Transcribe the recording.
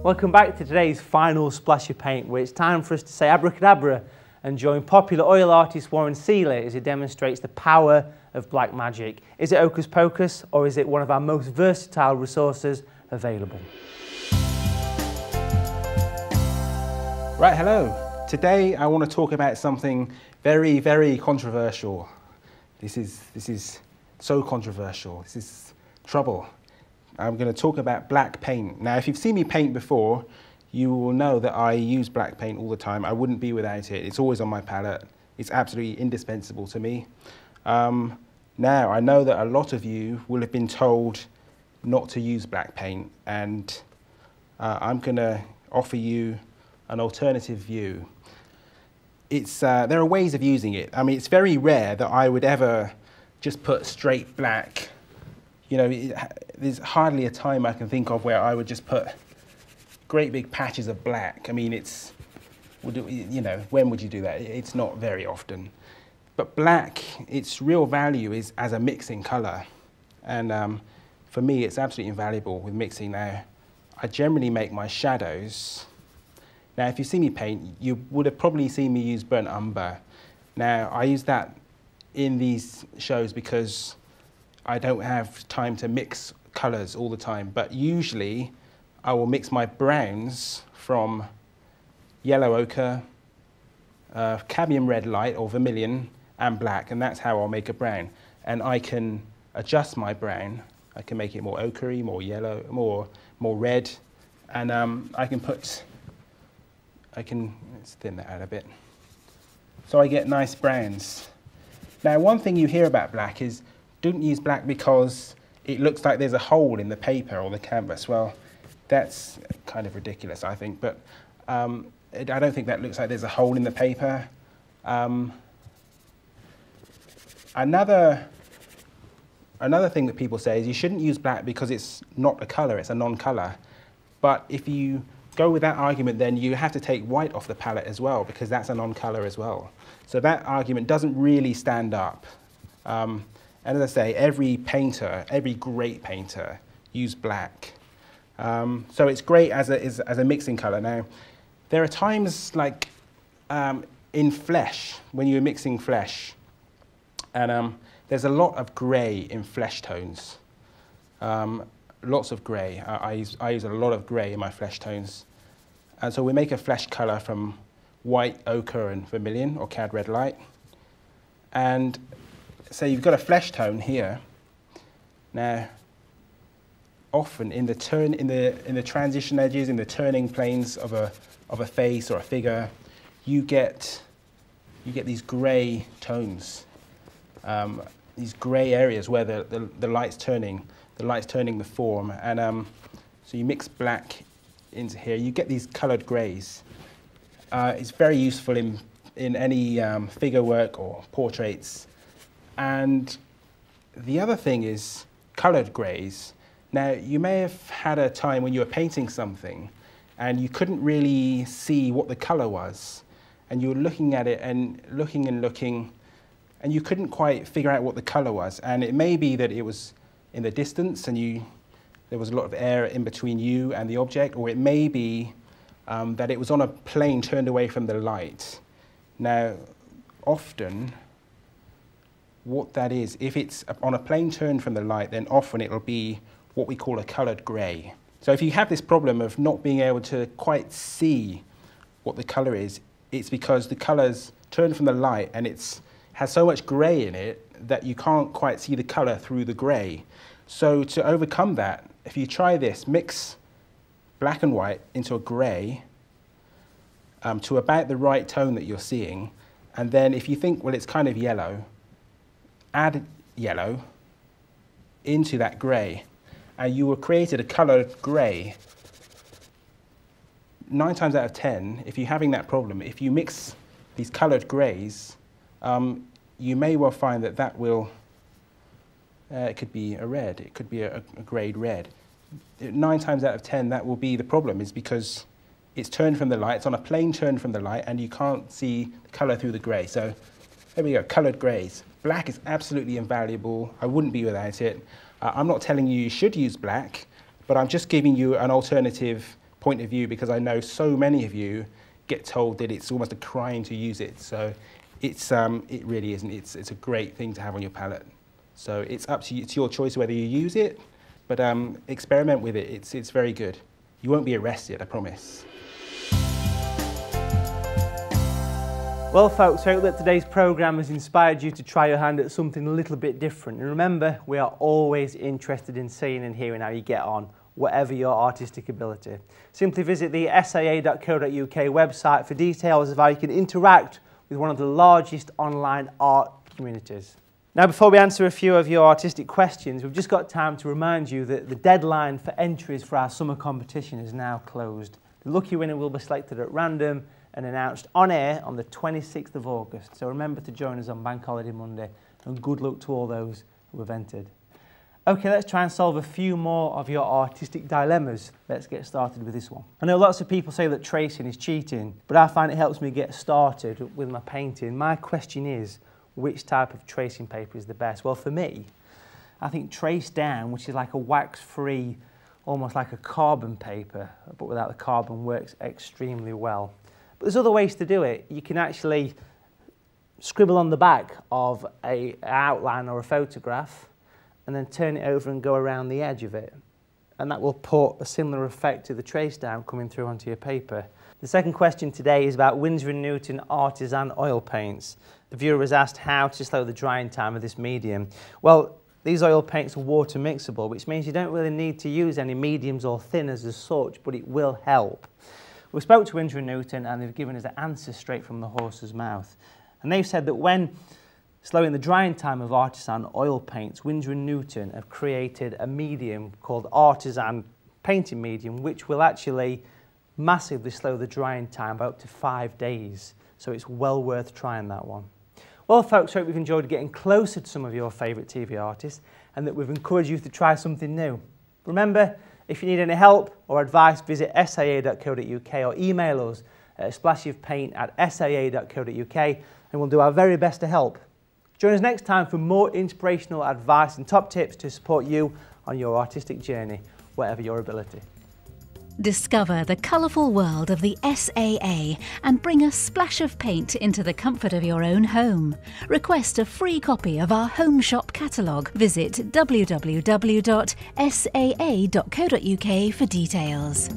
Welcome back to today's final splash of paint, where it's time for us to say abracadabra and join popular oil artist Warren Seeley as he demonstrates the power of black magic. Is it hocus pocus, or is it one of our most versatile resources available? Right, hello. Today I want to talk about something very, very controversial. This is so controversial. This is trouble. I'm going to talk about black paint. Now, if you've seen me paint before, you will know that I use black paint all the time. I wouldn't be without it. It's always on my palette. It's absolutely indispensable to me. Now, I know that a lot of you will have been told not to use black paint, and I'm going to offer you an alternative view. There are ways of using it. I mean, it's very rare that I would ever just put straight black. You know, there's hardly a time I can think of where I would just put great big patches of black. I mean, you know, when would you do that? It's not very often. But black, its real value is as a mixing color. And for me, it's absolutely invaluable with mixing. Now, I generally make my shadows. Now, if you see me paint, you would have probably seen me use burnt umber. Now, I use that in these shows because I don't have time to mix colors all the time, but usually I will mix my browns from yellow ochre, cadmium red light or vermilion, and black, and that's how I'll make a brown. And I can adjust my brown. I can make it more ochre-y, more yellow, more red, and let's thin that out a bit. So I get nice browns. Now, one thing you hear about black is, don't use black because it looks like there's a hole in the paper or the canvas. Well, that's kind of ridiculous, I think, but I don't think that looks like there's a hole in the paper. Another thing that people say is you shouldn't use black because it's not a color, it's a non-color. But if you go with that argument, then you have to take white off the palette as well, because that's a non-color as well. So that argument doesn't really stand up. And as I say, every great painter use black. So it's great as a mixing color. Now, there are times like in flesh, when you're mixing flesh, and there's a lot of gray in flesh tones. Lots of gray. I use a lot of gray in my flesh tones. And so we make a flesh color from white, ochre, and vermilion, or cad red light. And so you've got a flesh tone here. Now, often in the transition edges, in the turning planes of a face or a figure, you get these grey tones, these grey areas where the light's turning the form, and so you mix black into here. You get these coloured greys. It's very useful in any figure work or portraits. And the other thing is coloured greys. Now, you may have had a time when you were painting something and you couldn't really see what the colour was, and you were looking at it and looking, and you couldn't quite figure out what the colour was. And it may be that it was in the distance and there was a lot of air in between you and the object, or it may be that it was on a plane turned away from the light. Now, often, what that is, if it's on a plane turned from the light, then often it'll be what we call a coloured grey. So if you have this problem of not being able to quite see what the colour is, it's because the colour's turned from the light and has so much grey in it that you can't quite see the colour through the grey. So to overcome that, if you try this, mix black and white into a grey to about the right tone that you're seeing, and then if you think, well, it's kind of yellow, add yellow into that grey, and you will create a coloured grey. 9 times out of 10, if you're having that problem, if you mix these coloured greys, you may well find that will, it could be a red, it could be a greyed red. 9 times out of 10, that will be the problem, is because it's turned from the light, it's on a plane turn from the light, and you can't see the colour through the grey. So there we go, coloured greys. Black is absolutely invaluable. I wouldn't be without it. I'm not telling you you should use black, but I'm just giving you an alternative point of view, because I know so many of you get told that it's almost a crime to use it. So it really isn't. It's a great thing to have on your palette. So it's up to you, it's your choice whether you use it, but experiment with it. It's very good. You won't be arrested, I promise. Well folks, I hope that today's programme has inspired you to try your hand at something a little bit different. And remember, we are always interested in seeing and hearing how you get on, whatever your artistic ability. Simply visit the saa.co.uk website for details of how you can interact with one of the largest online art communities. Now, before we answer a few of your artistic questions, we've just got time to remind you that the deadline for entries for our summer competition is now closed. The lucky winner will be selected at random and announced on air on the 26th of August. So remember to join us on Bank Holiday Monday, and good luck to all those who have entered. Okay, let's try and solve a few more of your artistic dilemmas. Let's get started with this one. I know lots of people say that tracing is cheating, but I find it helps me get started with my painting. My question is, which type of tracing paper is the best? Well, for me, I think Trace Down, which is like a wax-free, almost like a carbon paper, but without the carbon, works extremely well. But there's other ways to do it. You can actually scribble on the back of an outline or a photograph and then turn it over and go around the edge of it. And that will put a similar effect to the Trace Down coming through onto your paper. The second question today is about Winsor & Newton Artisan oil paints. The viewer has asked how to slow the drying time of this medium. Well, these oil paints are water mixable, which means you don't really need to use any mediums or thinners as such, but it will help. We spoke to Winsor & Newton and they've given us the answer straight from the horse's mouth. And they've said that when slowing the drying time of artisan oil paints, Winsor & Newton have created a medium called Artisan Painting Medium, which will actually massively slow the drying time by up to 5 days. So it's well worth trying that one. Well folks, I hope you've enjoyed getting closer to some of your favourite TV artists and that we've encouraged you to try something new. Remember, if you need any help or advice, visit saa.co.uk or email us at splashyofpaint@saa.co.uk and we'll do our very best to help. Join us next time for more inspirational advice and top tips to support you on your artistic journey, whatever your ability. Discover the colourful world of the SAA and bring a splash of paint into the comfort of your own home. Request a free copy of our home shop catalogue. Visit www.saa.co.uk for details.